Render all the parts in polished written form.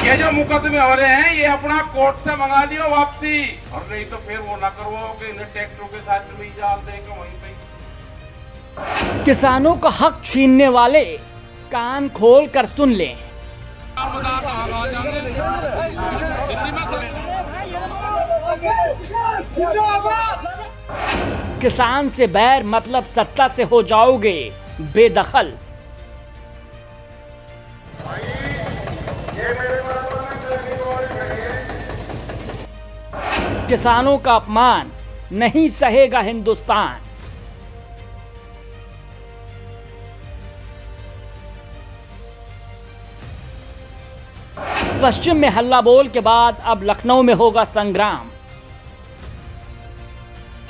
ये जो मुकदमे हो रहे हैं ये अपना कोर्ट से मंगा लियो वापसी, और नहीं तो फिर वो ना करवाओ कि इन्हें ट्रैक्टरों के साथ में जाल देगा वहीं पे। किसानों का हक छीनने वाले कान खोल कर सुन लें। किसान से बैर मतलब सत्ता से हो जाओगे बेदखल। किसानों का अपमान नहीं सहेगा हिंदुस्तान। पश्चिम में हल्ला बोल के बाद अब लखनऊ में होगा संग्राम।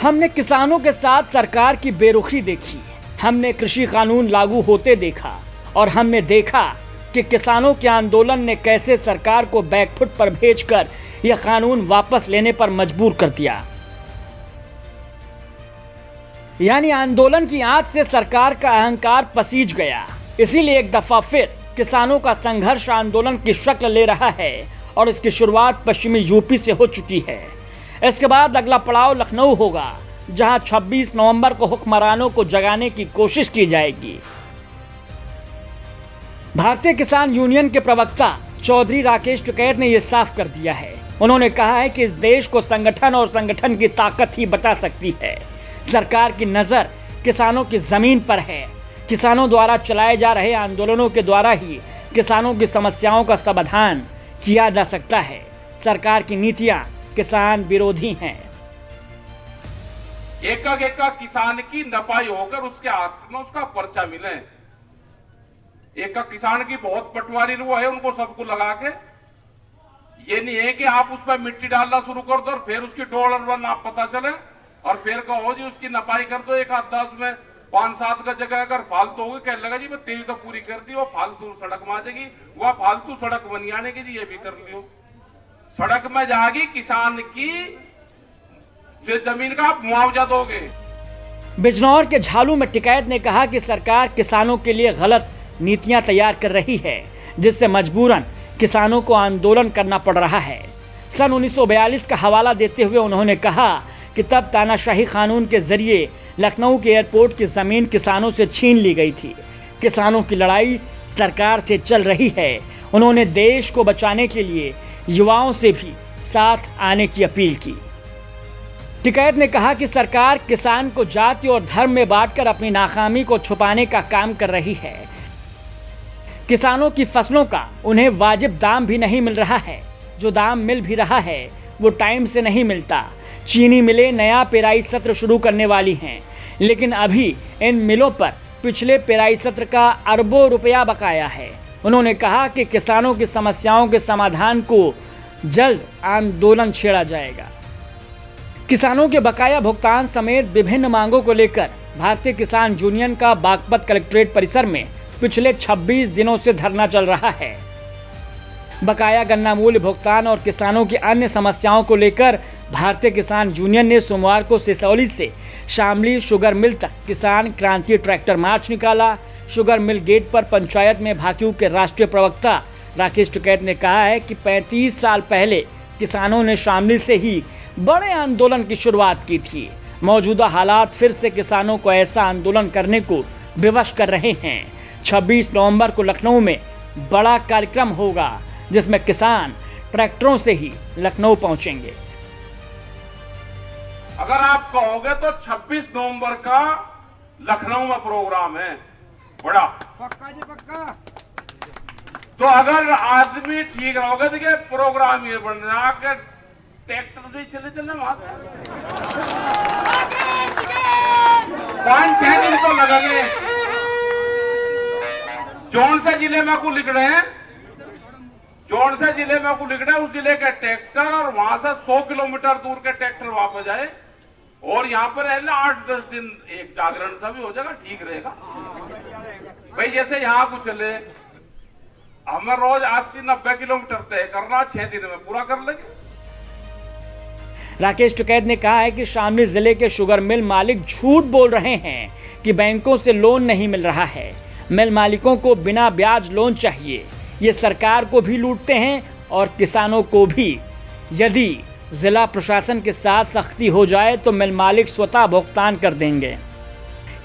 हमने किसानों के साथ सरकार की बेरुखी देखी, हमने कृषि कानून लागू होते देखा और हमने देखा कि किसानों के आंदोलन ने कैसे सरकार को बैकफुट पर भेजकर यह कानून वापस लेने पर मजबूर कर दिया। यानी आंदोलन की आंच से सरकार का अहंकार पसीज गया। इसीलिए एक दफा फिर किसानों का संघर्ष आंदोलन की शक्ल ले रहा है और इसकी शुरुआत पश्चिमी यूपी से हो चुकी है। इसके बाद अगला पड़ाव लखनऊ होगा, जहां 26 नवंबर को हुक्मरानों को जगाने की कोशिश की जाएगी। भारतीय किसान यूनियन के प्रवक्ता चौधरी राकेश टिकैत ने यह साफ कर दिया है। उन्होंने कहा है कि इस देश को संगठन और संगठन की ताकत ही बचा सकती है। सरकार की नजर किसानों की जमीन पर है। किसानों द्वारा चलाए जा रहे आंदोलनों के द्वारा ही किसानों की समस्याओं का समाधान किया जा सकता है। सरकार की नीतियां किसान विरोधी हैं। एक किसान की नपाई होकर उसके हाथ में उसका पर्चा मिले। एक किसान की बहुत पटवारी रुआ है, उनको सबको लगा के ये नहीं है कि आप उस पर मिट्टी डालना शुरू कर दो और फिर उसकी डॉलर नाप पता चले और फिर कहो जी उसकी नपाई कर दो। एक आध 10 में 5-7 का जगह अगर फालतू होगी कहने लगा जी मैं तेरी तो पूरी कर दी, वो फालतू सड़क में आ जाएगी, वह फालतू सड़क बनी आने की जी ये भी कर लियो। सड़क में जाएगी किसान की जो जमीन का आप मुआवजा दोगे। बिजनौर के झालू में टिकैत ने कहा कि सरकार किसानों के लिए गलत नीतियां तैयार कर रही है, जिससे मजबूरन किसानों को आंदोलन करना पड़ रहा है। सन 1942 का हवाला देते हुए उन्होंने कहा कि तब तानाशाही कानून के जरिए लखनऊ के एयरपोर्ट की जमीन किसानों से छीन ली गई थी। किसानों की लड़ाई सरकार से चल रही है। उन्होंने देश को बचाने के लिए युवाओं से भी साथ आने की अपील की। टिकैत ने कहा कि सरकार किसान को जाति और धर्म में बांटकर अपनी नाकामी को छुपाने का काम कर रही है। किसानों की फसलों का उन्हें वाजिब दाम भी नहीं मिल रहा है। जो दाम मिल भी रहा है वो टाइम से नहीं मिलता। चीनी मिलें नया पेराई सत्र शुरू करने वाली हैं, लेकिन अभी इन मिलों पर पिछले पेराई सत्र का अरबों रुपया बकाया है। उन्होंने कहा कि किसानों की समस्याओं के समाधान को जल्द आंदोलन छेड़ा जाएगा। किसानों के बकाया भुगतान समेत विभिन्न मांगों को लेकर भारतीय किसान यूनियन का बागपत कलेक्ट्रेट परिसर में पिछले 26 दिनों से धरना चल रहा है। बकाया गन्ना मूल्य भुगतान और किसानों की अन्य समस्याओं को लेकर भारतीय किसान यूनियन ने सोमवार को सिसौली से शामली शुगर मिल तक किसान क्रांति ट्रैक्टर मार्च निकाला। शुगर मिल गेट पर पंचायत में भाकियू के राष्ट्रीय प्रवक्ता राकेश टिकैत ने कहा है कि 35 साल पहले किसानों ने शामली से ही बड़े आंदोलन की शुरुआत की थी। मौजूदा हालात फिर से किसानों को ऐसा आंदोलन करने को विवश कर रहे हैं। 26 नवंबर को लखनऊ में बड़ा कार्यक्रम होगा, जिसमें किसान ट्रैक्टरों से ही लखनऊ पहुंचेंगे। अगर आप कहोगे तो 26 नवंबर का लखनऊ में प्रोग्राम है बड़ा पक्का जी पक्का। तो अगर आदमी ठीक रहोगे तो प्रोग्राम ये बन रहा कि ट्रैक्टर से चले चलना वहां 5-6 दिन तो लगेंगे। जौन से जिले में को लिख रहे हैं, जौन से जिले में को लिख रहे हैं उस जिले के ट्रैक्टर और वहां से 100 किलोमीटर दूर के ट्रैक्टर वापस आए और यहाँ पर रहना 8-10 दिन एक जागरण सा भी हो जाएगा, ठीक रहेगा भाई। जैसे यहाँ को चले हमें रोज 80-90 किलोमीटर तय करना 6 दिन में पूरा कर लेंगे। राकेश टिकैत ने कहा है कि शामली जिले के शुगर मिल मालिक झूठ बोल रहे हैं कि बैंकों से लोन नहीं मिल रहा है। मिल मालिकों को बिना ब्याज लोन चाहिए। ये सरकार को भी लूटते हैं और किसानों को भी। यदि जिला प्रशासन के साथ सख्ती हो जाए तो मिल मालिक स्वतः भुगतान कर देंगे।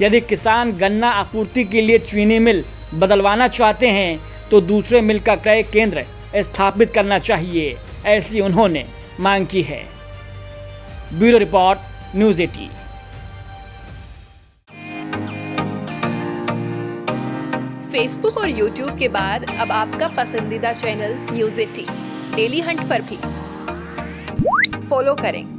यदि किसान गन्ना आपूर्ति के लिए चीनी मिल बदलवाना चाहते हैं तो दूसरे मिल का क्रय केंद्र स्थापित करना चाहिए, ऐसी उन्होंने मांग की है। Bureau report, news 18। फेसबुक और यूट्यूब के बाद अब आपका पसंदीदा चैनल न्यूज़ 18 डेली हंट पर भी फॉलो करें।